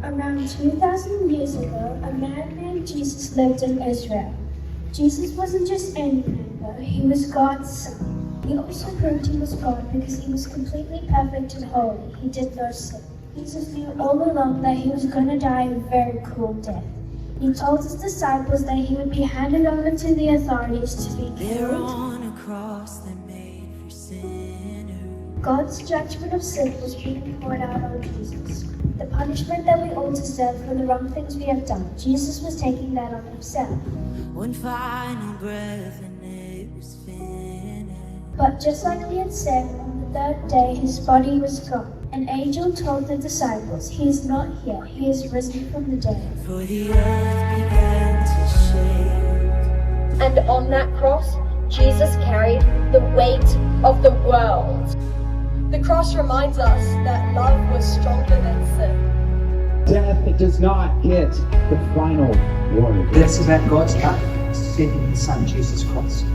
Around 2,000 years ago, a man named Jesus lived in Israel. Jesus wasn't just any man, though. He was God's son. He also proved he was God because he was completely perfect and holy. He did no sin. Jesus knew all along that he was going to die a very cruel death. He told his disciples that he would be handed over to the authorities to be killed. On a cross that made for sinners. God's judgment of sin was being poured out on Jesus. The punishment that we all deserve for the wrong things we have done, Jesus was taking that on himself. One final breath and it was finished. But just like he had said, on the third day his body was gone. An angel told the disciples, "He is not here, he is risen from the dead." For the earth began to shake. And on that cross, Jesus carried the weight of the world. The cross reminds us that love was stronger than sin. Death does not get the final word. This is that God's love sent in His Son, Jesus Christ.